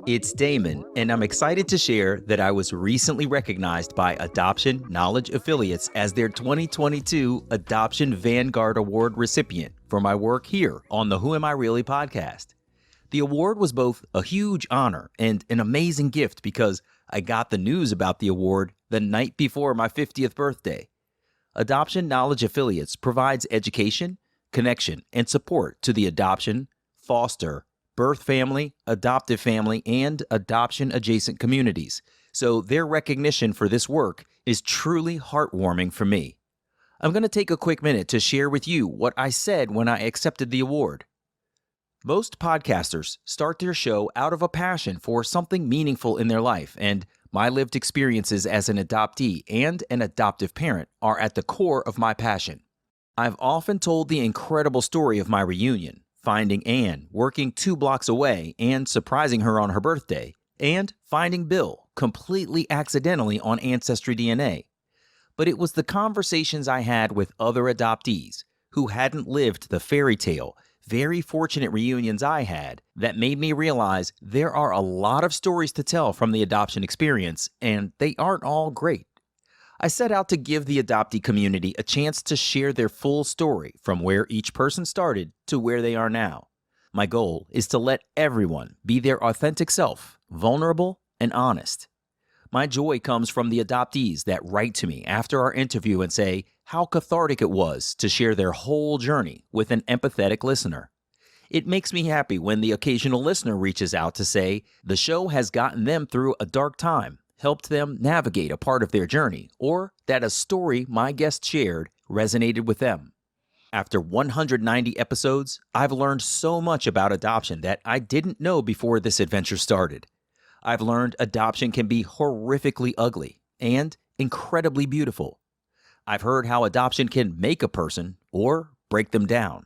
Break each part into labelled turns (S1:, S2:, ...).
S1: It's Damon, and I'm excited to share that I was recently recognized by Adoption Knowledge Affiliates as their 2022 Adoption Vanguard Award recipient for my work here on the Who Am I Really podcast. The award was both a huge honor and an amazing gift because I got the news about the award the night before my 50th birthday. Adoption Knowledge Affiliates provides education, connection, and support to the adoption, foster, birth family, adoptive family, and adoption-adjacent communities, so their recognition for this work is truly heartwarming for me. I'm going to take a quick minute to share with you what I said when I accepted the award. Most podcasters start their show out of a passion for something meaningful in their life, and my lived experiences as an adoptee and an adoptive parent are at the core of my passion. I've often told the incredible story of my reunion, finding Anne working 2 blocks away and surprising her on her birthday, and finding Bill completely accidentally on Ancestry DNA. But it was the conversations I had with other adoptees who hadn't lived the fairy tale, very fortunate reunions I had that made me realize there are a lot of stories to tell from the adoption experience, and they aren't all great. I set out to give the adoptee community a chance to share their full story from where each person started to where they are now. My goal is to let everyone be their authentic self, vulnerable and honest. My joy comes from the adoptees that write to me after our interview and say how cathartic it was to share their whole journey with an empathetic listener. It makes me happy when the occasional listener reaches out to say the show has gotten them through a dark time, helped them navigate a part of their journey, or that a story my guest shared resonated with them. After 190 episodes, I've learned so much about adoption that I didn't know before this adventure started. I've learned adoption can be horrifically ugly and incredibly beautiful. I've heard how adoption can make a person or break them down.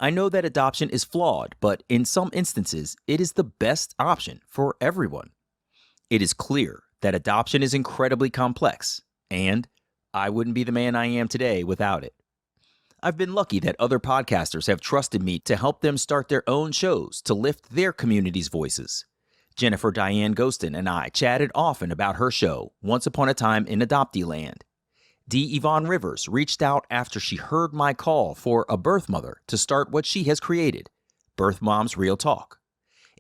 S1: I know that adoption is flawed, but in some instances, it is the best option for everyone. It is clear that adoption is incredibly complex, and I wouldn't be the man I am today without it. I've been lucky that other podcasters have trusted me to help them start their own shows to lift their community's voices. Jennifer Diane Ghostin and I chatted often about her show, Once Upon a Time in Adoptee Land. D. Yvonne Rivers reached out after she heard my call for a birth mother to start what she has created, Birth Moms Real Talk.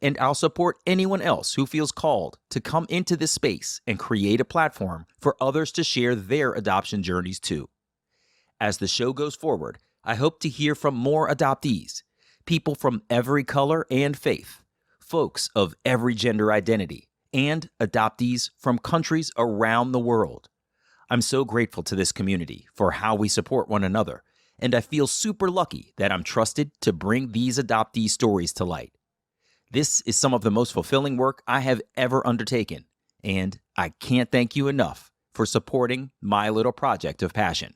S1: And I'll support anyone else who feels called to come into this space and create a platform for others to share their adoption journeys too. As the show goes forward, I hope to hear from more adoptees, people from every color and faith, folks of every gender identity, and adoptees from countries around the world. I'm so grateful to this community for how we support one another, and I feel super lucky that I'm trusted to bring these adoptee stories to light. This is some of the most fulfilling work I have ever undertaken, and I can't thank you enough for supporting my little project of passion.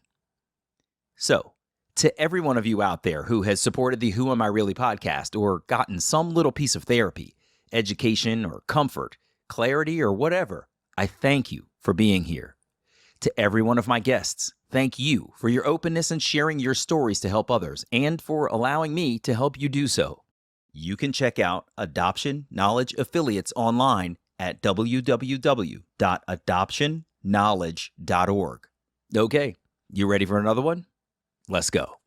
S1: So, to every one of you out there who has supported the Who Am I Really podcast or gotten some little piece of therapy, education, or comfort, clarity, or whatever, I thank you for being here. To every one of my guests, thank you for your openness and sharing your stories to help others and for allowing me to help you do so. You can check out Adoption Knowledge Affiliates online at www.adoptionknowledge.org. Okay, you ready for another one? Let's go.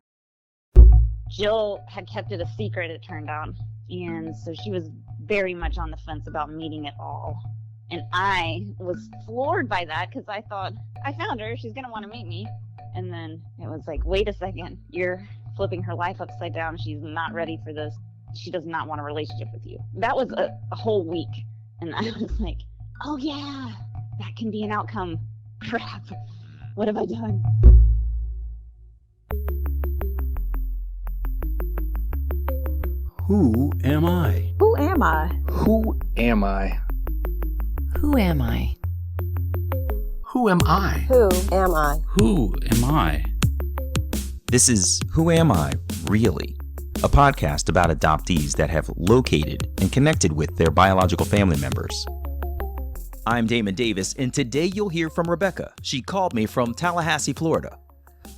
S2: Jill had kept it a secret, it turned out, and so she was very much on the fence about meeting it all. And I was floored by that because I thought, I found her, she's going to want to meet me. And then it was like, wait a second, you're flipping her life upside down. She's not ready for this. She does not want a relationship with you. That was a whole week. And I was like, oh yeah, that can be an outcome. Crap, what have I done?
S3: Who am I?
S4: Who am I?
S3: Who am I?
S5: Who am I?
S3: Who am I?
S4: Who am I?
S3: Who am I?
S1: This is Who Am I, Really? A podcast about adoptees that have located and connected with their biological family members. I'm Damon Davis, and today you'll hear from Rebecca. She called me from Tallahassee, Florida.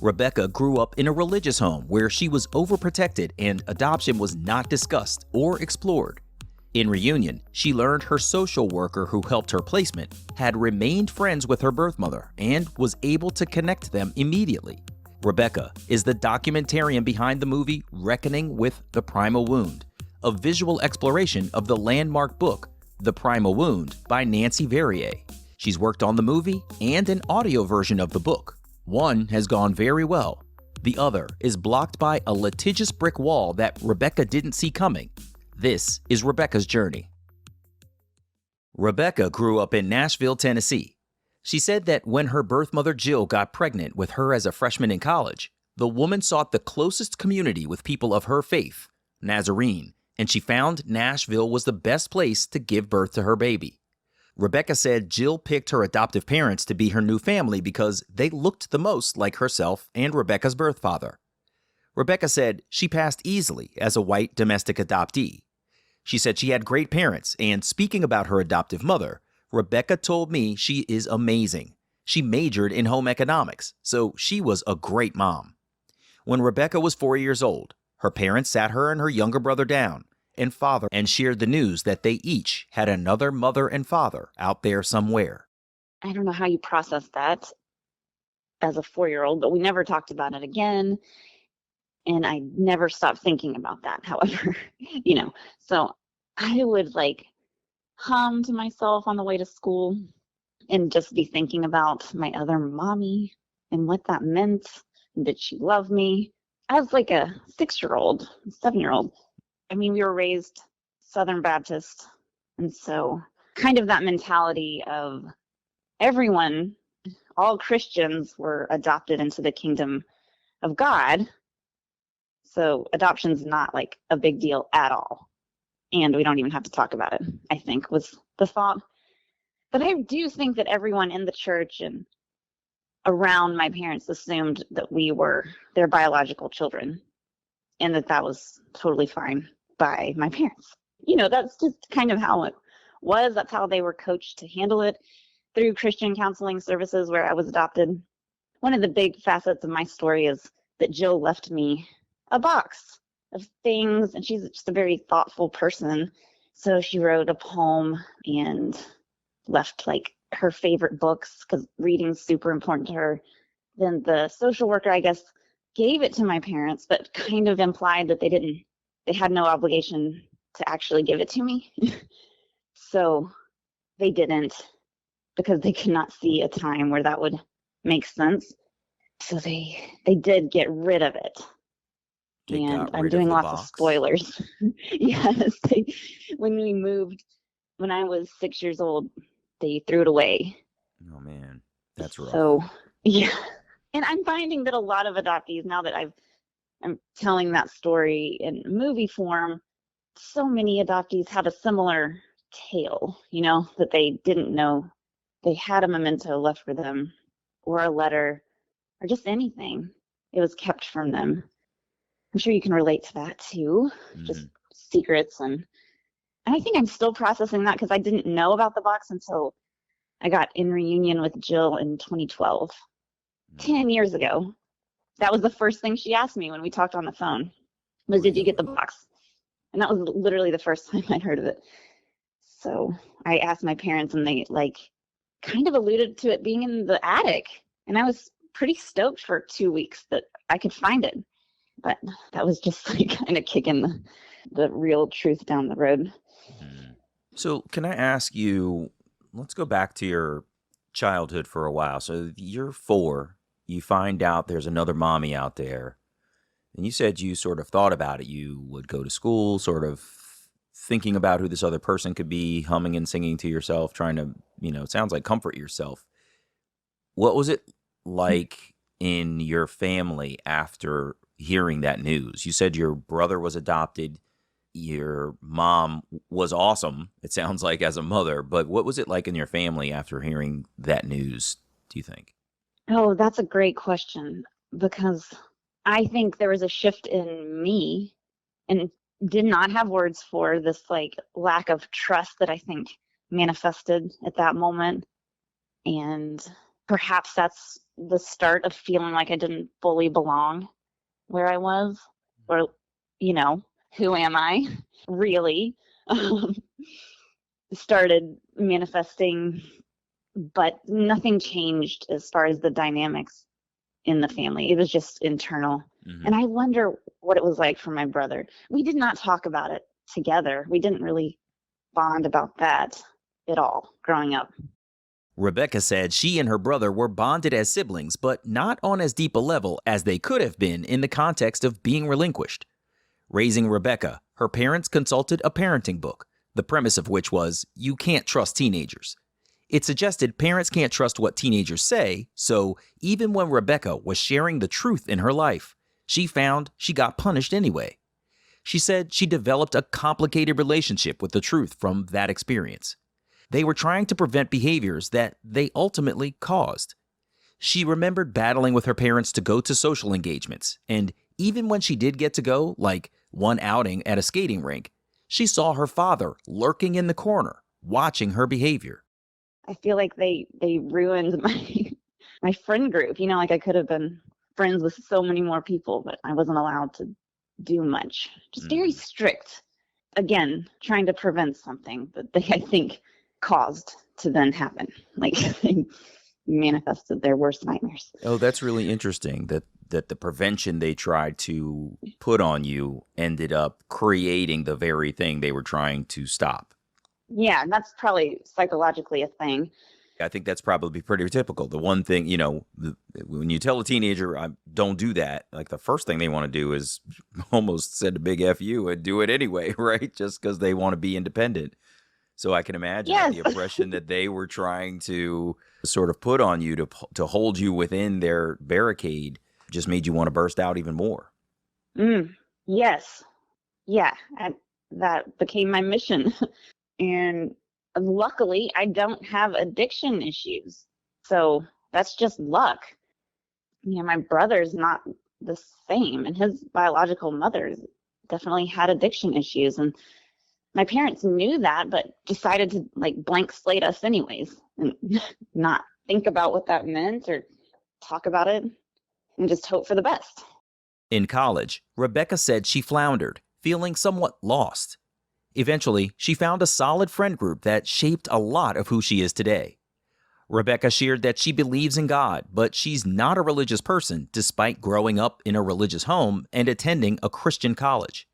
S1: Rebecca grew up in a religious home where she was overprotected and adoption was not discussed or explored. In reunion, she learned her social worker who helped her placement had remained friends with her birth mother and was able to connect them immediately. Rebecca is the documentarian behind the movie Reckoning with the Primal Wound, a visual exploration of the landmark book, The Primal Wound by Nancy Verrier. She's worked on the movie and an audio version of the book. One has gone very well. The other is blocked by a litigious brick wall that Rebecca didn't see coming. This is Rebecca's journey. Rebecca grew up in Nashville, Tennessee. She said that when her birth mother Jill got pregnant with her as a freshman in college, the woman sought the closest community with people of her faith, Nazarene, and she found Nashville was the best place to give birth to her baby. Rebecca said Jill picked her adoptive parents to be her new family because they looked the most like herself and Rebecca's birth father. Rebecca said she passed easily as a white domestic adoptee. She said she had great parents, and speaking about her adoptive mother, Rebecca told me she is amazing. She majored in home economics, so she was a great mom. When Rebecca was 4 years old, her parents sat her and her younger brother down and father and shared the news that they each had another mother and father out there somewhere.
S2: I don't know how you process that as a 4-year-old, but we never talked about it again. And I never stopped thinking about that, however, so I would hum to myself on the way to school and just be thinking about my other mommy and what that meant. And did she love me? I was like a 6-year-old, 7-year-old. I mean, we were raised Southern Baptist. And so kind of that mentality of everyone, all Christians were adopted into the kingdom of God. So adoption's not a big deal at all. And we don't even have to talk about it, I think, was the thought. But I do think that everyone in the church and around my parents assumed that we were their biological children and that was totally fine by my parents. That's just kind of how it was. That's how they were coached to handle it through Christian counseling services where I was adopted. One of the big facets of my story is that Jill left me a box of things, and she's just a very thoughtful person. So she wrote a poem and left her favorite books because reading's super important to her. Then the social worker, I guess, gave it to my parents, but kind of implied that they had no obligation to actually give it to me. So they didn't, because they could not see a time where that would make sense. So they did get rid of it. And I'm doing lots of spoilers. Yes, when we moved, when I was 6 years old, they threw it away.
S1: Oh man, that's rough.
S2: So yeah, and I'm finding that a lot of adoptees, now that I'm telling that story in movie form, so many adoptees had a similar tale. That they didn't know they had a memento left for them, or a letter, or just anything. It was kept from them. I'm sure you can relate to that too, just secrets. And I think I'm still processing that because I didn't know about the box until I got in reunion with Jill in 2012, 10 years ago. That was the first thing she asked me when we talked on the phone was, did you get the box? And that was literally the first time I'd heard of it. So I asked my parents, and they kind of alluded to it being in the attic. And I was pretty stoked for 2 weeks that I could find it. But that was just kind of kicking the real truth down the road.
S1: So can I ask you, let's go back to your childhood for a while. So you're 4, you find out there's another mommy out there, and you said you sort of thought about it. You would go to school sort of thinking about who this other person could be, humming and singing to yourself, trying to, it sounds like comfort yourself. What was it like in your family after hearing that news? You said your brother was adopted. Your mom was awesome, it sounds like, as a mother, but what was it like in your family after hearing that news, do you think?
S2: Oh, that's a great question, because I think there was a shift in me and did not have words for this lack of trust that I think manifested at that moment. And perhaps that's the start of feeling like I didn't fully belong where I was, or, who am I really? Started manifesting, but nothing changed as far as the dynamics in the family. It was just internal.
S1: Mm-hmm.
S2: And I wonder what it was like for my brother. We did not talk about it together. We didn't really bond about that at all growing up.
S1: Rebecca said she and her brother were bonded as siblings, but not on as deep a level as they could have been in the context of being relinquished. Raising Rebecca, her parents consulted a parenting book, the premise of which was, you can't trust teenagers. It suggested parents can't trust what teenagers say, so even when Rebecca was sharing the truth in her life, she found she got punished anyway. She said she developed a complicated relationship with the truth from that experience. They were trying to prevent behaviors that they ultimately caused. She remembered battling with her parents to go to social engagements, and even when she did get to go, like one outing at a skating rink, she saw her father lurking in the corner, watching her behavior.
S2: I feel like they ruined my friend group. Like I could have been friends with so many more people, but I wasn't allowed to do much. Just very strict. Again, trying to prevent something that they, I think, caused to then happen. Like they manifested their worst nightmares.
S1: Oh, that's really interesting that the prevention they tried to put on you ended up creating the very thing they were trying to stop.
S2: Yeah, and that's probably psychologically a thing.
S1: I think that's probably pretty typical. The one thing, when you tell a teenager, don't do that, like the first thing they want to do is almost send a big F you and do it anyway, right? Just because they want to be independent. So I can imagine that the oppression that they were trying to sort of put on you to hold you within their barricade just made you want to burst out even more.
S2: Yes. Yeah, that became my mission. And luckily, I don't have addiction issues. So that's just luck. My brother's not the same, and his biological mother definitely had addiction issues. And my parents knew that, but decided to blank slate us anyways and not think about what that meant or talk about it and just hope for the best.
S1: In college, Rebecca said she floundered, feeling somewhat lost. Eventually, she found a solid friend group that shaped a lot of who she is today. Rebecca shared that she believes in God, but she's not a religious person despite growing up in a religious home and attending a Christian college.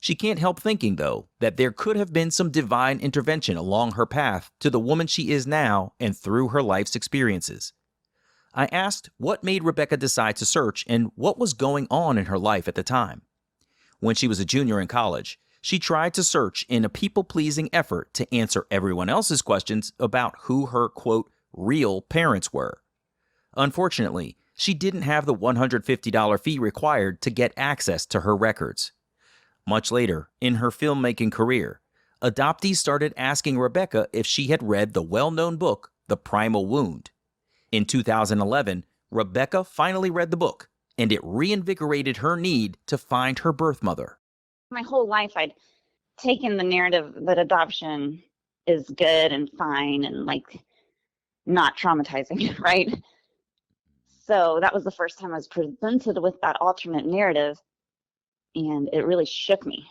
S1: She can't help thinking, though, that there could have been some divine intervention along her path to the woman she is now and through her life's experiences. I asked what made Rebecca decide to search and what was going on in her life at the time. When she was a junior in college, she tried to search in a people-pleasing effort to answer everyone else's questions about who her, quote, real parents were. Unfortunately, she didn't have the $150 fee required to get access to her records. Much later, in her filmmaking career, Adoptee started asking Rebecca if she had read the well-known book, The Primal Wound. In 2011, Rebecca finally read the book, and it reinvigorated her need to find her birth mother.
S2: My whole life, I'd taken the narrative that adoption is good and fine and not traumatizing, right? So that was the first time I was presented with that alternate narrative, and it really shook me.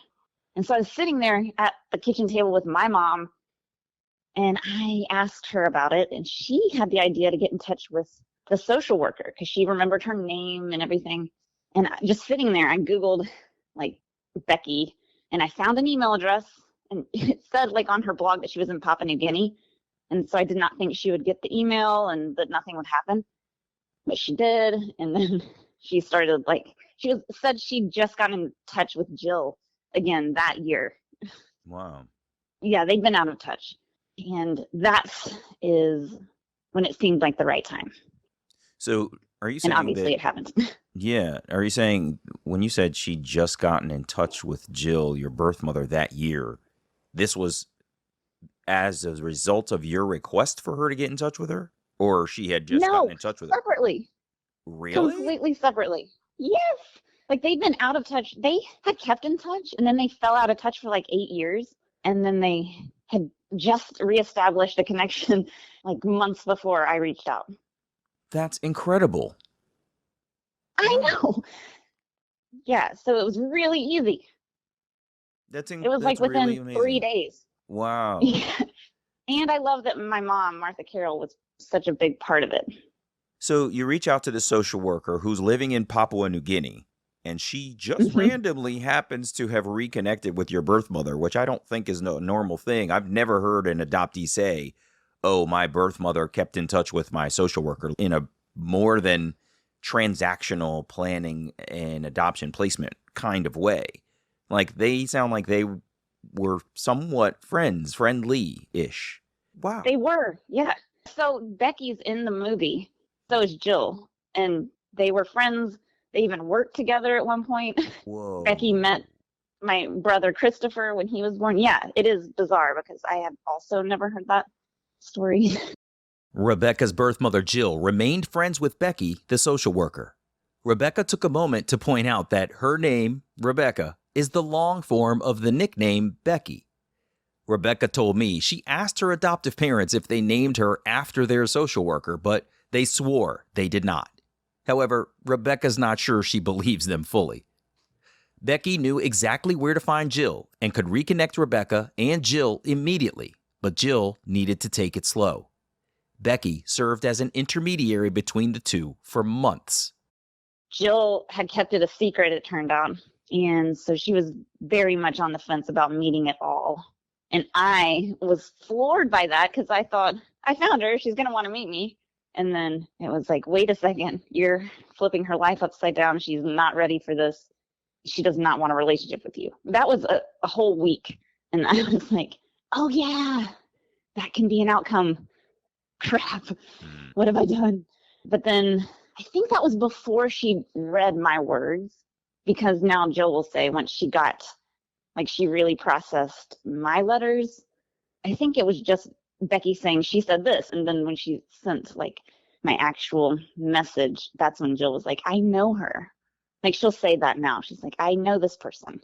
S2: And so I was sitting there at the kitchen table with my mom, and I asked her about it, and she had the idea to get in touch with the social worker because she remembered her name and everything. And just sitting there, I Googled Becky, and I found an email address, and it said on her blog that she was in Papua New Guinea. And so I did not think she would get the email and that nothing would happen, but she did. And then she started said she'd just got in touch with Jill again that year.
S1: Wow.
S2: Yeah, they'd been out of touch. And that is when it seemed like the right time.
S1: So are you saying
S2: and obviously it happened.
S1: Yeah. Are you saying when you said she'd just gotten in touch with Jill, your birth mother, that year, this was as a result of your request for her to get in touch with her? Or she had just gotten in touch with her?
S2: Separately.
S1: Really?
S2: Completely separately. Yes. They'd been out of touch. They had kept in touch, and then they fell out of touch for 8 years. And then they had just reestablished a connection months before I reached out.
S1: That's incredible.
S2: I know. Yeah, so it was really easy. It was like
S1: That's really
S2: within 3
S1: amazing.
S2: days.
S1: Wow.
S2: Yeah. And I love that my mom, Martha Carroll, was such a big part of it.
S1: So you reach out to the social worker who's living in Papua New Guinea, and she just
S2: Mhm.
S1: randomly happens to have reconnected with your birth mother, which I don't think is no normal thing. I've never heard an adoptee say, "Oh, my birth mother kept in touch with my social worker," in a more than transactional planning and adoption placement kind of way. Like, they sound like they were somewhat friendly-ish. Wow.
S2: They were, yeah. So Becky's in the movie. So is Jill. And they were friends. They even worked together at one point.
S1: Whoa.
S2: Becky met my brother Christopher when he was born. Yeah, it is bizarre because I have also never heard that story.
S1: Rebecca's birth mother, Jill, remained friends with Becky, the social worker. Rebecca took a moment to point out that her name, Rebecca, is the long form of the nickname Becky. Rebecca told me she asked her adoptive parents if they named her after their social worker, but they swore they did not. However, Rebecca's not sure she believes them fully. Becky knew exactly where to find Jill and could reconnect Rebecca and Jill immediately, but Jill needed to take it slow. Becky served as an intermediary between the two for months.
S2: Jill had kept it a secret, it turned out. And so she was very much on the fence about meeting at all. And I was floored by that because I thought, I found her. She's going to want to meet me. And then it was like, wait a second. You're flipping her life upside down. She's not ready for this. She does not want a relationship with you. That was a whole week. And I was like, oh, yeah, that can be an outcome. Crap. What have I done? But then I think that was before she read my words, because now Jill will say once she got, like, she really processed my letters, I think it was just Becky saying she said this. And then when she sent, like, my actual message, that's when Jill was like, I know her. Like, she'll say that now. She's like, I know this person.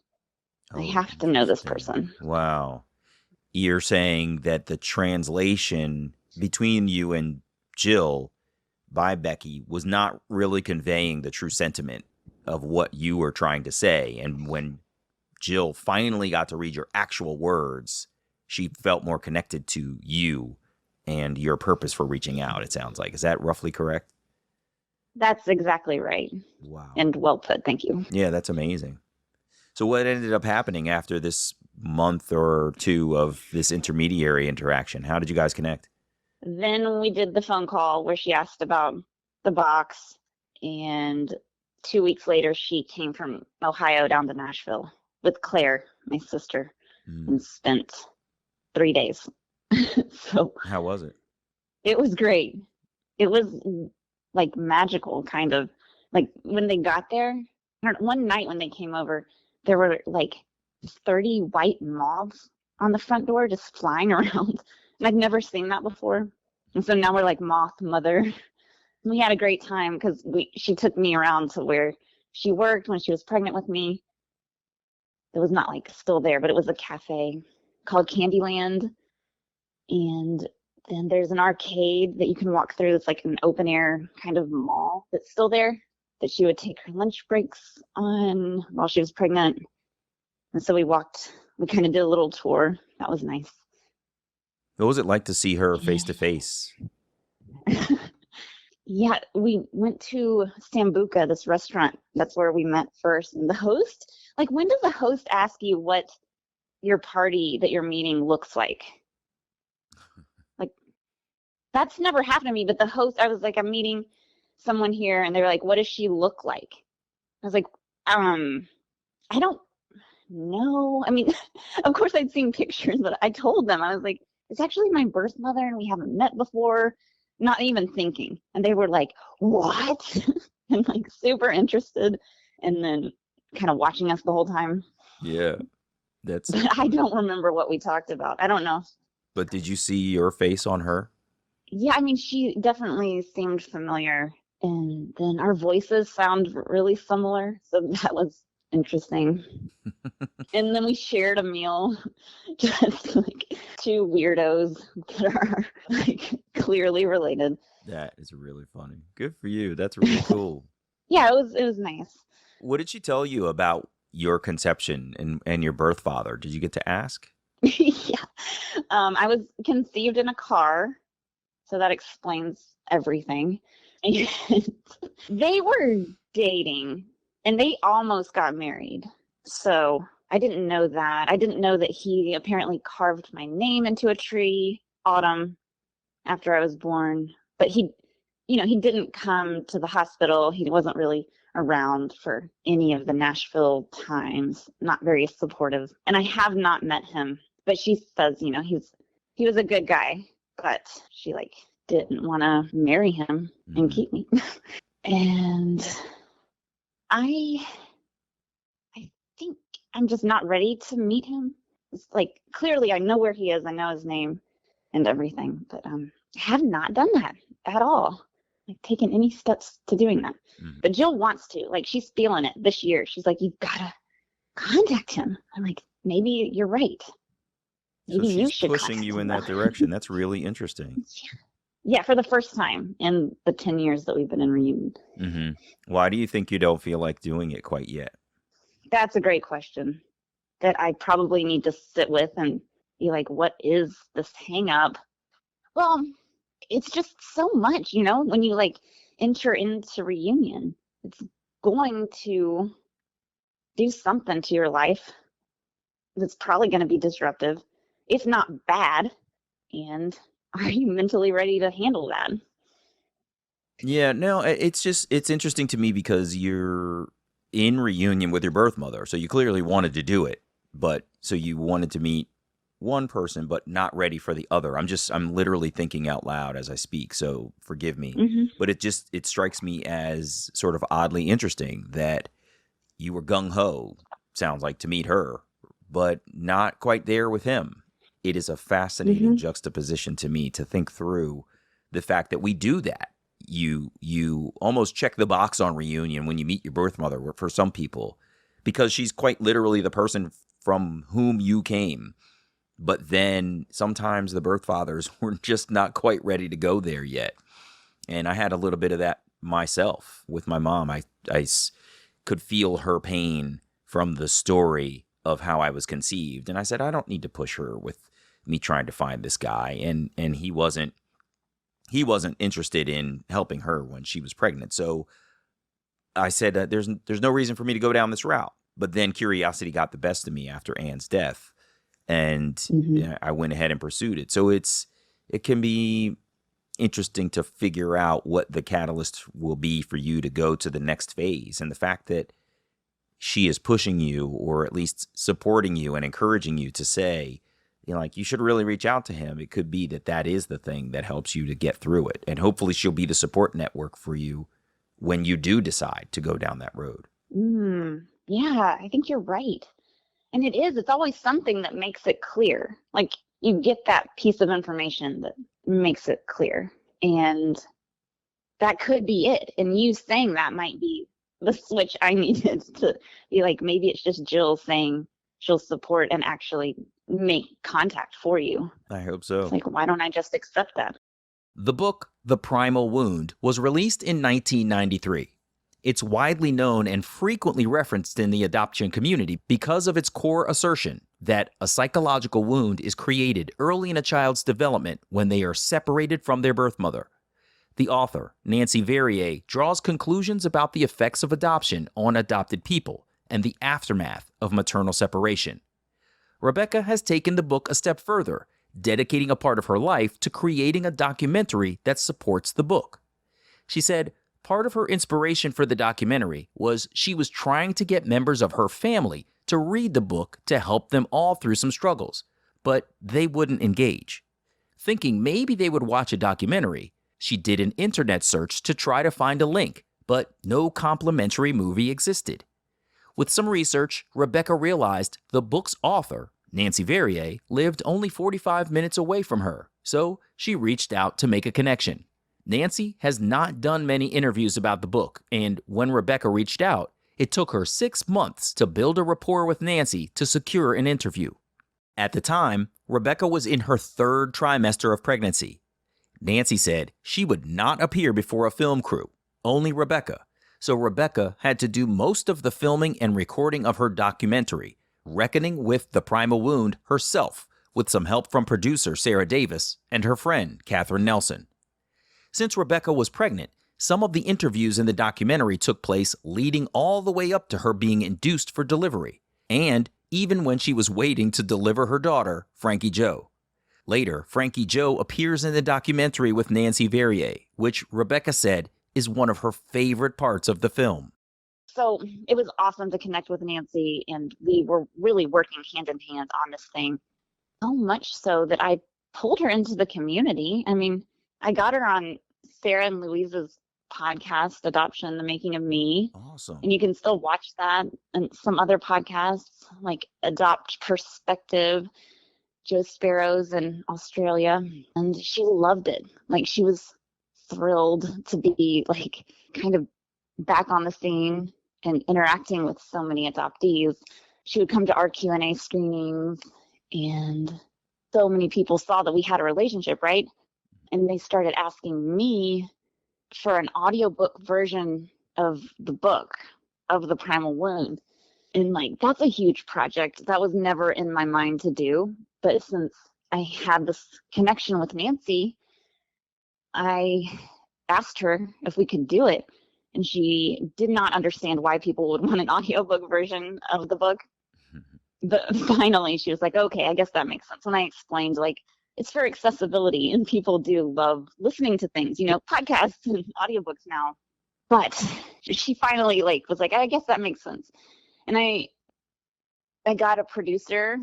S2: I have to know this person.
S1: Wow. You're saying that the translation between you and Jill by Becky was not really conveying the true sentiment of what you were trying to say. And when Jill finally got to read your actual words, she felt more connected to you and your purpose for reaching out, it sounds like. Is that roughly correct?
S2: That's exactly right.
S1: Wow.
S2: And well put. Thank you.
S1: Yeah, that's amazing. So what ended up happening after this month or two of this intermediary interaction? How did you guys connect?
S2: Then we did the phone call where she asked about the box. And 2 weeks later, she came from Ohio down to Nashville with Claire, my sister, and spent 3 days. So
S1: how was it?
S2: It was great. It was like magical, kind of. Like when they got there, one night when they came over, there were like 30 white moths on the front door just flying around. And I'd never seen that before. And so now we're like moth mother. We had a great time because she took me around to where she worked when she was pregnant with me. It was not like still there, but it was a cafe called Candyland. And then there's an arcade that you can walk through. It's like an open air kind of mall that's still there that she would take her lunch breaks on while she was pregnant. And so we kind of did a little tour. That was nice.
S1: What was it like to see her face to face?
S2: Yeah, we went to Sambuca, this restaurant. That's where we met first. And the host, like, when does the host ask you what your party that you're meeting looks like? Like, that's never happened to me. But the host, I was like, I'm meeting someone here. And they're like, what does she look like? I was like, I don't know. I mean, of course I'd seen pictures, but I told them, I was like, it's actually my birth mother and we haven't met before. Not even thinking. And they were like, what? And like super interested. And then kind of watching us the whole time.
S1: Yeah.
S2: I don't remember what we talked about. I don't know.
S1: But did you see your face on her?
S2: Yeah, I mean, she definitely seemed familiar. And then our voices sound really similar. So that was interesting. And then we shared a meal, just like two weirdos that are like clearly related.
S1: That is really funny. Good for you. That's really cool.
S2: Yeah, it was nice.
S1: What did she tell you about your conception and your birth father? Did you get to ask?
S2: Yeah. I was conceived in a car, so that explains everything. And they were dating, and they almost got married. So I didn't know that. I didn't know that he apparently carved my name into a tree autumn after I was born. But he didn't come to the hospital. He wasn't really around for any of the Nashville times, not very supportive. And I have not met him, but she says, he was a good guy, but she didn't want to marry him and keep me. And I think I'm just not ready to meet him. It's clearly I know where he is. I know his name and everything, but I have not done that at all. Taken any steps to doing that. But Jill wants to. She's feeling it this year. She's like, you've got to contact him. I'm like, maybe you're right. Maybe
S1: so
S2: you
S1: she's
S2: should
S1: pushing you in that direction. That's really interesting.
S2: Yeah, for the first time in the 10 years that we've been in reunion.
S1: Mm-hmm. Why do you think you don't feel like doing it quite yet?
S2: That's a great question that I probably need to sit with and be like, what is this hang up? Well, it's just so much, when you enter into reunion, it's going to do something to your life that's probably going to be disruptive, if not bad. And are you mentally ready to handle that?
S1: Yeah, no, it's interesting to me because you're in reunion with your birth mother. So you clearly wanted to do it, but so you wanted to meet one person, but not ready for the other. I'm literally thinking out loud as I speak. So forgive me, but it strikes me as sort of oddly interesting that you were gung ho, sounds like, to meet her, but not quite there with him. It is a fascinating juxtaposition to me to think through the fact that we do that. You almost check the box on reunion when you meet your birth mother for some people, because she's quite literally the person from whom you came. But then sometimes the birth fathers were just not quite ready to go there yet. And I had a little bit of that myself with my mom. I could feel her pain from the story of how I was conceived. And I said, I don't need to push her with me trying to find this guy. And he wasn't interested in helping her when she was pregnant. So I said, there's no reason for me to go down this route. But then curiosity got the best of me after Anne's death. And I went ahead and pursued it. So it can be interesting to figure out what the catalyst will be for you to go to the next phase. And the fact that she is pushing you, or at least supporting you and encouraging you to say, you should really reach out to him. It could be that is the thing that helps you to get through it. And hopefully she'll be the support network for you when you do decide to go down that road.
S2: Yeah, I think you're right. And it's always something that makes it clear. You get that piece of information that makes it clear. And that could be it. And you saying that might be the switch I needed to be maybe it's just Jill saying she'll support and actually make contact for you.
S1: I hope so.
S2: Why don't I just accept that?
S1: The book, The Primal Wound, was released in 1993. It's widely known and frequently referenced in the adoption community because of its core assertion that a psychological wound is created early in a child's development when they are separated from their birth mother. The author, Nancy Verrier, draws conclusions about the effects of adoption on adopted people and the aftermath of maternal separation. Rebecca has taken the book a step further, dedicating a part of her life to creating a documentary that supports the book. She said, part of her inspiration for the documentary was she was trying to get members of her family to read the book to help them all through some struggles, but they wouldn't engage. Thinking maybe they would watch a documentary, she did an internet search to try to find a link, but no complimentary movie existed. With some research, Rebecca realized the book's author, Nancy Verrier, lived only 45 minutes away from her, so she reached out to make a connection. Nancy has not done many interviews about the book, and when Rebecca reached out, it took her 6 months to build a rapport with Nancy to secure an interview. At the time, Rebecca was in her 3rd trimester of pregnancy. Nancy said she would not appear before a film crew, only Rebecca. So Rebecca had to do most of the filming and recording of her documentary, Reckoning with the Primal Wound, herself, with some help from producer Sarah Davis and her friend Catherine Nelson. Since Rebecca was pregnant, some of the interviews in the documentary took place leading all the way up to her being induced for delivery, and even when she was waiting to deliver her daughter, Frankie Jo. Later, Frankie Jo appears in the documentary with Nancy Verrier, which Rebecca said is one of her favorite parts of the film.
S2: So it was awesome to connect with Nancy, and we were really working hand in hand on this thing. So much so that I pulled her into the community. I mean, I got her on Sarah and Louise's podcast, Adoption, The Making of Me.
S1: Awesome.
S2: And you can still watch that, and some other podcasts like Adopt Perspective, Joe Sparrows in Australia. And she loved it. Like, she was thrilled to be like kind of back on the scene and interacting with so many adoptees. She would come to our Q&A screenings, and so many people saw that we had a relationship, right? And they started asking me for an audiobook version of the book of the Primal Wound. And like, that's a huge project. That was never in my mind to do. But since I had this connection with Nancy, I asked her if we could do it. And she did not understand why people would want an audiobook version of the book. But finally, she was like, okay, I guess that makes sense. And I explained, like, it's for accessibility, and people do love listening to things, you know, podcasts and audiobooks now. But she finally was like, I guess that makes sense. And I got a producer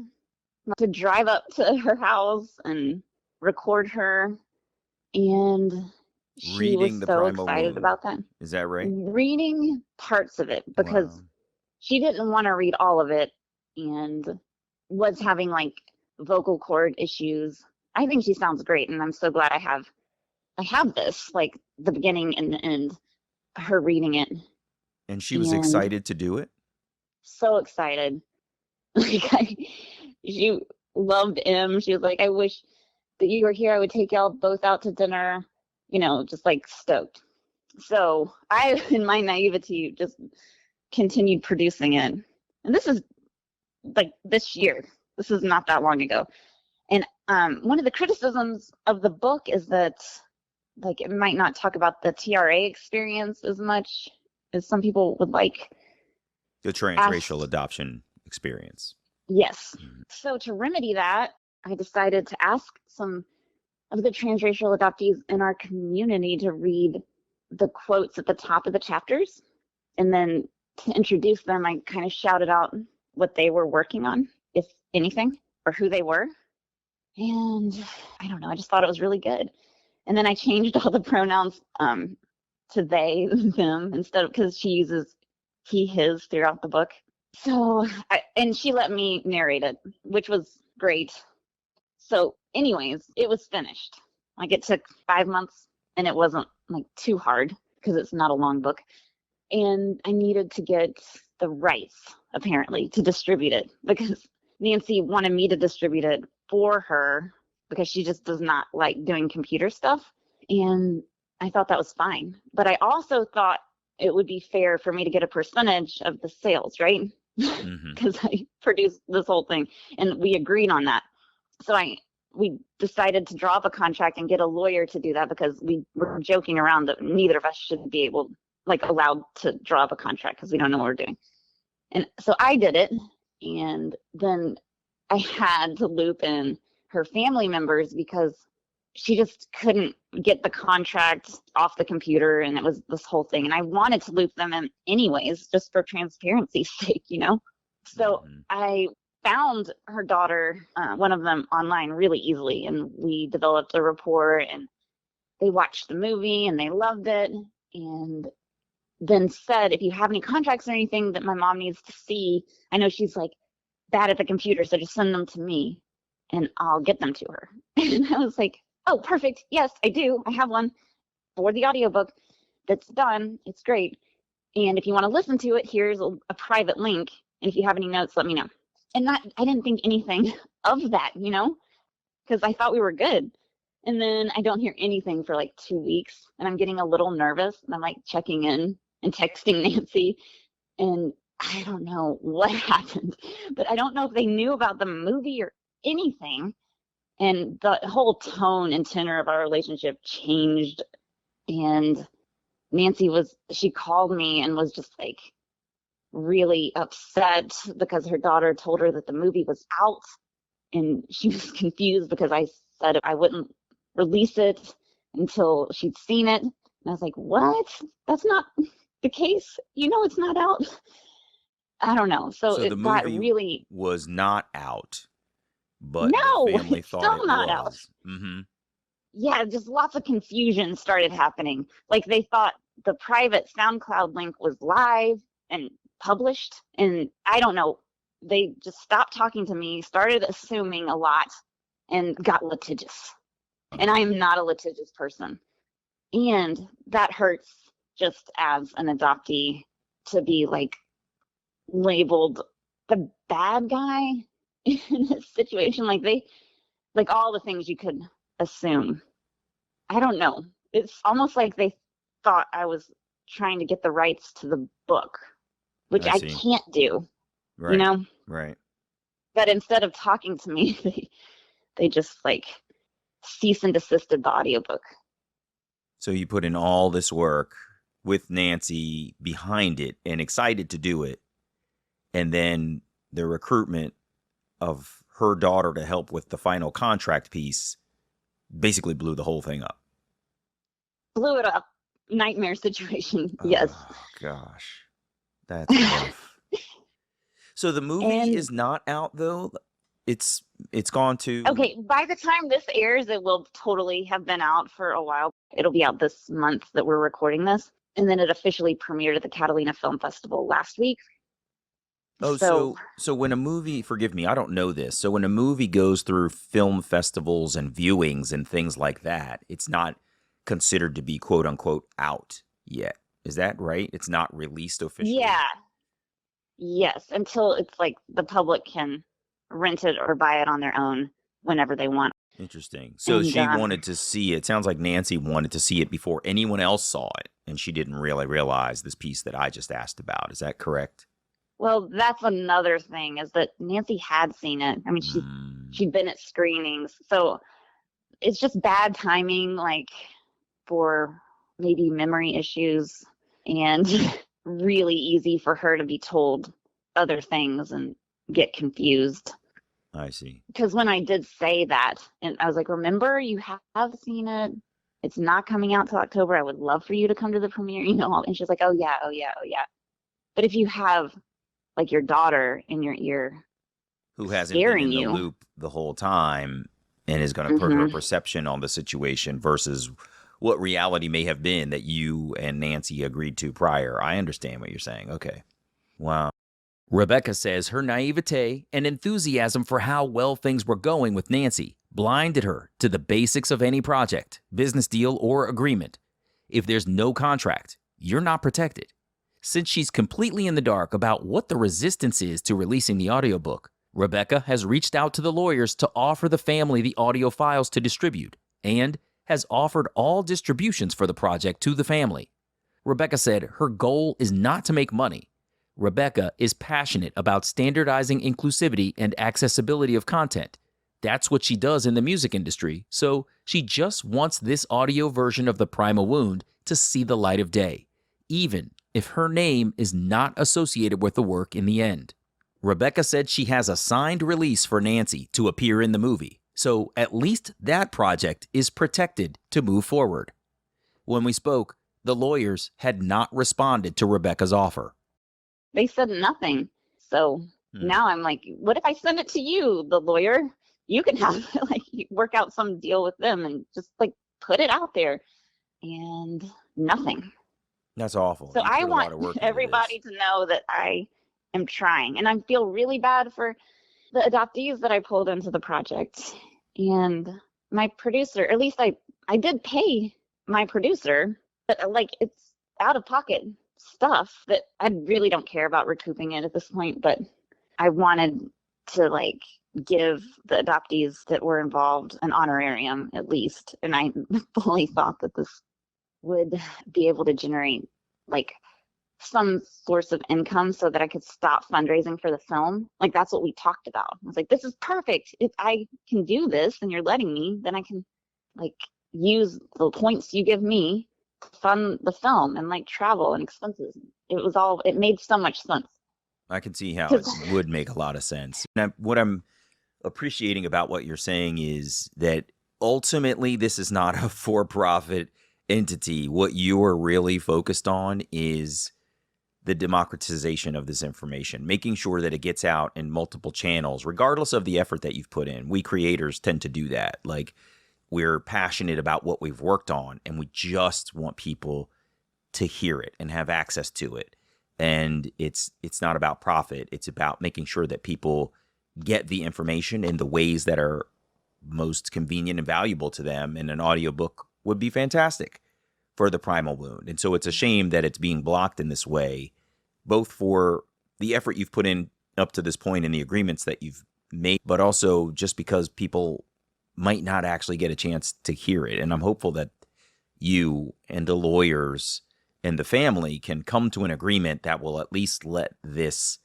S2: to drive up to her house and record her, and she
S1: Reading
S2: was
S1: the
S2: so
S1: Primal
S2: excited
S1: Wound.
S2: about that.
S1: Is that right?
S2: Reading parts of it, because
S1: Wow.
S2: she didn't want to read all of it and was having like vocal cord issues. I think she sounds great, and I'm so glad I have this, like the beginning and the end, her reading it.
S1: And she was
S2: And
S1: excited to do it?
S2: so excited. She loved M. She was like, I wish that you were here. I would take y'all both out to dinner, you know, just like stoked. So I, in my naivety, just continued producing it. And this is like this year. This is not that long ago. And one of the criticisms of the book is that, like, it might not talk about the TRA experience as much as some people would like.
S1: The transracial adoption experience.
S2: Yes.
S1: Mm-hmm.
S2: So to remedy that, I decided to ask some of the transracial adoptees in our community to read the quotes at the top of the chapters. And then to introduce them, I kind of shouted out what they were working on, if anything, or who they were. And I don't know, I just thought it was really good. And then I changed all the pronouns to they, them, instead of, because she uses he, his throughout the book. So, and she let me narrate it, which was great. So anyways, it was finished. Like, it took 5 months, and it wasn't like too hard because it's not a long book. And I needed to get the rights, apparently, to distribute it, because Nancy wanted me to distribute it for her because she just does not like doing computer stuff. And I thought that was fine. But I also thought it would be fair for me to get a percentage of the sales, right? Because I produced this whole thing, and we agreed on that. So we decided to draw up a contract and get a lawyer to do that, because we were joking around that neither of us should be allowed to draw up a contract because we don't know what we're doing. And so I did it, and then I had to loop in her family members because she just couldn't get the contract off the computer, and it was this whole thing. And I wanted to loop them in anyways, just for transparency's sake, you know? So I found her daughter, one of them, online really easily, and we developed a rapport, and they watched the movie and they loved it, and then said, if you have any contracts or anything that my mom needs to see, I know she's like bad at the computer, so just send them to me and I'll get them to her. And I was like, oh, perfect. Yes, I do. I have one for the audiobook that's done. It's great. And if you want to listen to it, here's a private link. And if you have any notes, let me know. And I didn't think anything of that, you know, because I thought we were good. And then I don't hear anything for like 2 weeks, and I'm getting a little nervous, and I'm like checking in and texting Nancy, and I don't know what happened, but I don't know if they knew about the movie or anything. And the whole tone and tenor of our relationship changed. And she called me and was just like really upset because her daughter told her that the movie was out, and she was confused because I said I wouldn't release it until she'd seen it. And I was like, what? That's not the case. It's not out. I don't know. So
S1: the
S2: it got
S1: movie
S2: really
S1: was not out, but
S2: no,
S1: the family
S2: it's
S1: thought
S2: still
S1: it
S2: not out.
S1: was. Mm-hmm.
S2: Yeah, just lots of confusion started happening. Like they thought the private SoundCloud link was live and published, and I don't know. They just stopped talking to me, started assuming a lot, and got litigious. And I am not a litigious person. And that hurts just as an adoptee to be like labeled the bad guy in a situation like all the things you could assume. I don't know. It's almost like they thought I was trying to get the rights to the book, which I
S1: see.
S2: can't do,
S1: Right. Right.
S2: But instead of talking to me, they just like cease and desisted the audiobook.
S1: So you put in all this work with Nancy behind it and excited to do it. And then the recruitment of her daughter to help with the final contract piece basically blew the whole thing up.
S2: Blew it up. Nightmare situation. Yes.
S1: Oh, gosh. That's rough. So the movie is not out, though? It's gone to...
S2: Okay, by the time this airs, it will totally have been out for a while. It'll be out this month that we're recording this. And then it officially premiered at the Catalina Film Festival last week.
S1: Oh, so when a movie, forgive me, I don't know this. So when a movie goes through film festivals and viewings and things like that, it's not considered to be quote unquote out yet. Is that right? It's not released officially?
S2: Yeah. Yes, until it's like the public can rent it or buy it on their own whenever they want.
S1: Interesting. So she wanted to see it. Sounds like Nancy wanted to see it before anyone else saw it, and she didn't really realize this piece that I just asked about. Is that correct?
S2: Well, that's another thing, is that Nancy had seen it. I mean, she'd been at screenings. So it's just bad timing, like for maybe memory issues, and really easy for her to be told other things and get confused.
S1: I see.
S2: Because when I did say that, and I was like, remember, you have seen it. It's not coming out till October. I would love for you to come to the premiere, And she's like, oh, yeah. But if you have like your daughter in your ear
S1: who hasn't been in the loop the whole time and is going to put her perception on the situation versus what reality may have been that you and Nancy agreed to prior. I understand what you're saying. Okay. Wow. Rebecca says her naivete and enthusiasm for how well things were going with Nancy blinded her to the basics of any project, business deal, or agreement. If there's no contract, you're not protected. Since she's completely in the dark about what the resistance is to releasing the audiobook, Rebecca has reached out to the lawyers to offer the family the audio files to distribute and has offered all distributions for the project to the family. Rebecca said her goal is not to make money. Rebecca is passionate about standardizing inclusivity and accessibility of content. That's what she does in the music industry, so she just wants this audio version of the Primal Wound to see the light of day, even if her name is not associated with the work in the end. Rebecca said she has a signed release for Nancy to appear in the movie, so at least that project is protected to move forward. When we spoke, the lawyers had not responded to Rebecca's offer.
S2: They said nothing. So now I'm like, what if I send it to you, the lawyer? You can have work out some deal with them and just put it out there. And nothing.
S1: That's awful.
S2: So I want everybody to know that I am trying. And I feel really bad for the adoptees that I pulled into the project. And my producer, at least I did pay my producer, but it's out of pocket stuff that I really don't care about recouping it at this point. But I wanted to like give the adoptees that were involved an honorarium at least. And I fully thought that this would be able to generate like some source of income so that I could stop fundraising for the film. Like that's what we talked about. I was like, this is perfect. If I can do this and you're letting me, then I can like use the points you give me to fund the film and like travel and expenses. It made so much sense.
S1: I can see how it would make a lot of sense. And what I'm appreciating about what you're saying is that ultimately this is not a for-profit entity. What you are really focused on is the democratization of this information, making sure that it gets out in multiple channels, regardless of the effort that you've put in. We creators tend to do that. Like, we're passionate about what we've worked on, and we just want people to hear it and have access to it. And it's not about profit. It's about making sure that people get the information in the ways that are most convenient and valuable to them. And an audiobook would be fantastic for the Primal Wound. And so it's a shame that it's being blocked in this way, both for the effort you've put in up to this point and the agreements that you've made, but also just because people might not actually get a chance to hear it. And I'm hopeful that you and the lawyers and the family can come to an agreement that will at least let this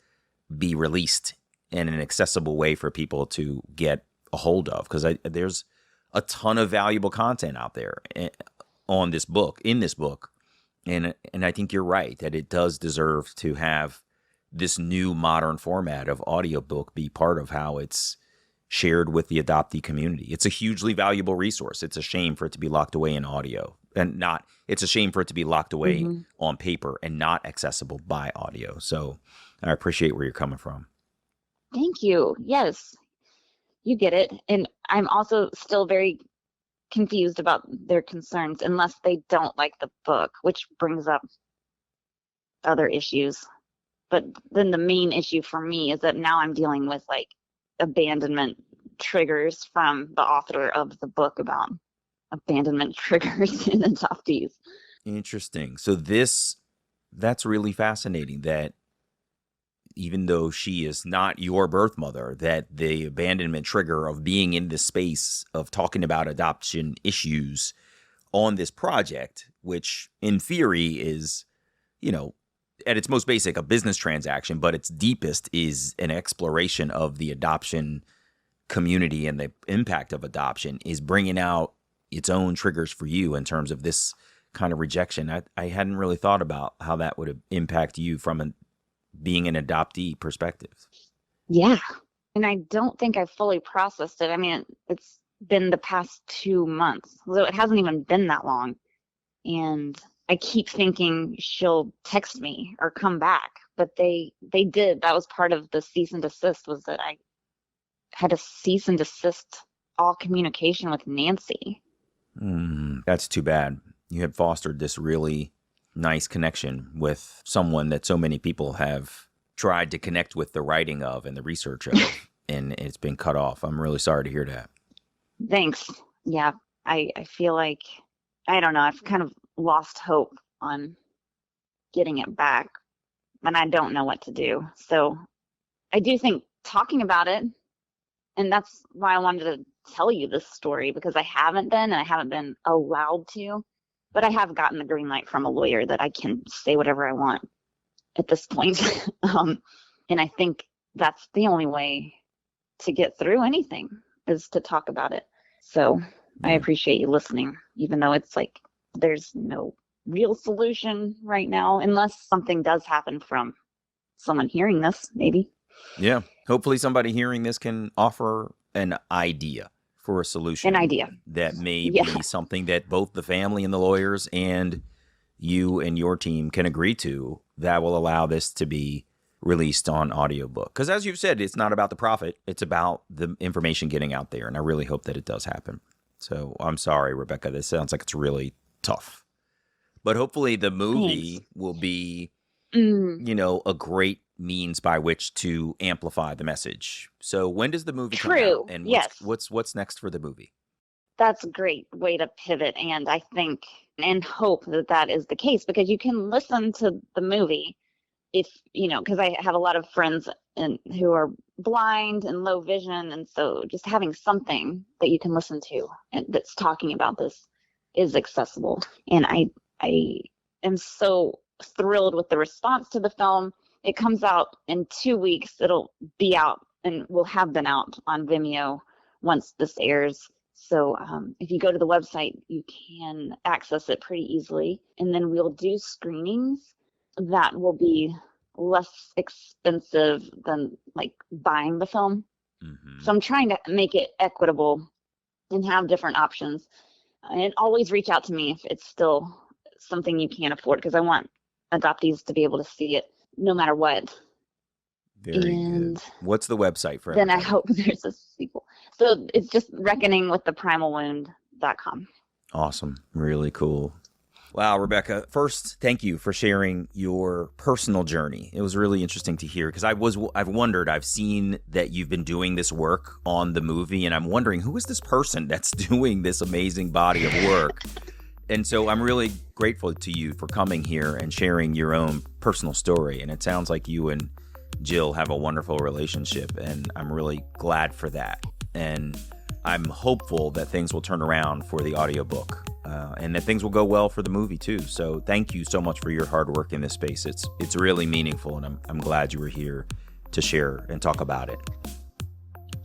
S1: be released in an accessible way for people to get a hold of. Because there's a ton of valuable content out there in this book. And I think you're right that it does deserve to have this new modern format of audiobook be part of how it's shared with the adoptee community. It's a hugely valuable resource. It's a shame for it to be locked away in audio it's a shame for it to be locked away on paper and not accessible by audio. So I appreciate where you're coming from.
S2: Thank you. Yes, you get it. And I'm also still very confused about their concerns unless they don't like the book, which brings up other issues. But then the main issue for me is that now I'm dealing with like abandonment triggers from the author of the book about abandonment triggers in adoptees.
S1: Interesting. So that's really fascinating that even though she is not your birth mother, that the abandonment trigger of being in this space of talking about adoption issues on this project, which in theory is, at its most basic, a business transaction, but its deepest is an exploration of the adoption community and the impact of adoption, is bringing out its own triggers for you in terms of this kind of rejection. I hadn't really thought about how that would impact you from being an adoptee perspective.
S2: Yeah. And I don't think I've fully processed it. I mean, it's been the past 2 months, so it hasn't even been that long. And I keep thinking she'll text me or come back, but they did. That was part of the cease and desist, was that I had to cease and desist all communication with Nancy.
S1: That's too bad. You had fostered this really nice connection with someone that so many people have tried to connect with the writing of and the research of, and it's been cut off. I'm really sorry to hear that.
S2: Thanks. Yeah, I feel like, I don't know, I've kind of lost hope on getting it back, and I don't know what to do. So I do think talking about it, and that's why I wanted to tell you this story, because I haven't been allowed to, but I have gotten the green light from a lawyer that I can say whatever I want at this point. And I think that's the only way to get through anything, is to talk about it. So I appreciate you listening, even though it's like there's no real solution right now, unless something does happen from someone hearing this, maybe.
S1: Yeah. Hopefully somebody hearing this can offer an idea for a solution.
S2: An idea.
S1: That may be something that both the family and the lawyers and you and your team can agree to, that will allow this to be released on audiobook. Because as you've said, it's not about the profit. It's about the information getting out there. And I really hope that it does happen. So I'm sorry, Rebecca. This sounds like it's really tough. But hopefully the movie will be, a great means by which to amplify the message. So when does the movie come out? And what's next for the movie?
S2: That's a great way to pivot. And I think and hope that is the case, because you can listen to the movie if, because I have a lot of friends and who are blind and low vision. And so just having something that you can listen to and that's talking about this is accessible. And I am so thrilled with the response to the film. It comes out in 2 weeks. It'll be out and will have been out on Vimeo once this airs. So if you go to the website, you can access it pretty easily. And then we'll do screenings that will be less expensive than like buying the film.
S1: Mm-hmm.
S2: So I'm trying to make it equitable and have different options. And always reach out to me if it's still something you can't afford, because I want adoptees to be able to see it no matter what.
S1: Very good. What's the website for
S2: Then
S1: everybody?
S2: I hope there's a sequel. So it's just reckoningwiththeprimalwound.com.
S1: Awesome. Really cool. Wow, Rebecca, first, thank you for sharing your personal journey. It was really interesting to hear because I've seen that you've been doing this work on the movie, and I'm wondering, who is this person that's doing this amazing body of work? And so I'm really grateful to you for coming here and sharing your own personal story. And it sounds like you and Jill have a wonderful relationship, and I'm really glad for that. And I'm hopeful that things will turn around for the audiobook. And that things will go well for the movie too. So thank you so much for your hard work in this space. It's really meaningful, and I'm glad you were here to share and talk about it.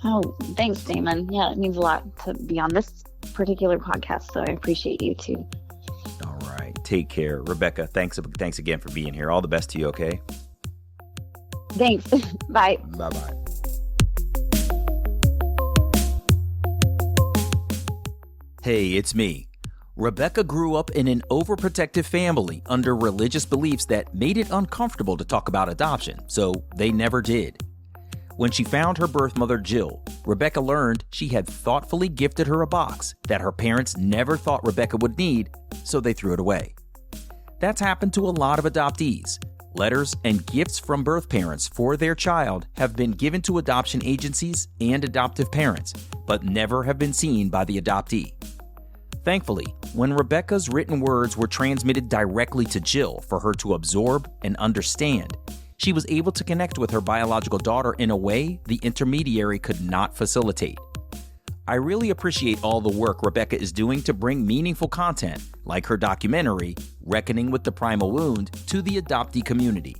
S2: Oh, thanks, Damon. Yeah, it means a lot to be on this particular podcast, so I appreciate you too.
S1: All right. Take care. Rebecca, thanks again for being here. All the best to you, okay?
S2: Thanks. Bye.
S1: Bye-bye. Hey, it's me. Rebecca grew up in an overprotective family under religious beliefs that made it uncomfortable to talk about adoption, so they never did. When she found her birth mother, Jill, Rebecca learned she had thoughtfully gifted her a box that her parents never thought Rebecca would need, so they threw it away. That's happened to a lot of adoptees. Letters and gifts from birth parents for their child have been given to adoption agencies and adoptive parents, but never have been seen by the adoptee. Thankfully, when Rebecca's written words were transmitted directly to Jill for her to absorb and understand, she was able to connect with her biological daughter in a way the intermediary could not facilitate. I really appreciate all the work Rebecca is doing to bring meaningful content, like her documentary, Reckoning with the Primal Wound, to the adoptee community.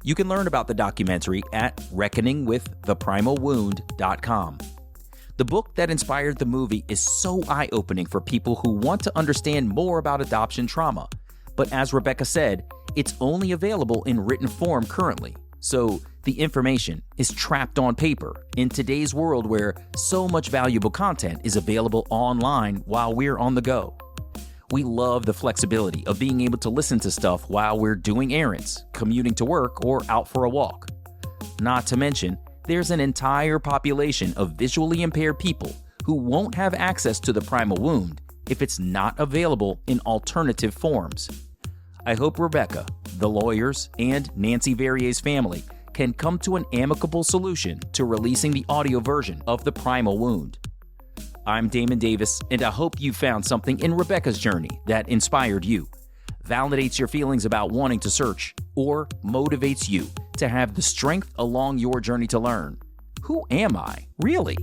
S1: You can learn about the documentary at reckoningwiththeprimalwound.com. The book that inspired the movie is so eye-opening for people who want to understand more about adoption trauma. But as Rebecca said, it's only available in written form currently. So the information is trapped on paper in today's world where so much valuable content is available online while we're on the go. We love the flexibility of being able to listen to stuff while we're doing errands, commuting to work, or out for a walk. Not to mention, there's an entire population of visually impaired people who won't have access to the Primal Wound if it's not available in alternative forms. I hope Rebecca, the lawyers, and Nancy Verrier's family can come to an amicable solution to releasing the audio version of the Primal Wound. I'm Damon Davis, and I hope you found something in Rebecca's journey that inspired you, validates your feelings about wanting to search, or motivates you to have the strength along your journey to learn. Who am I, really?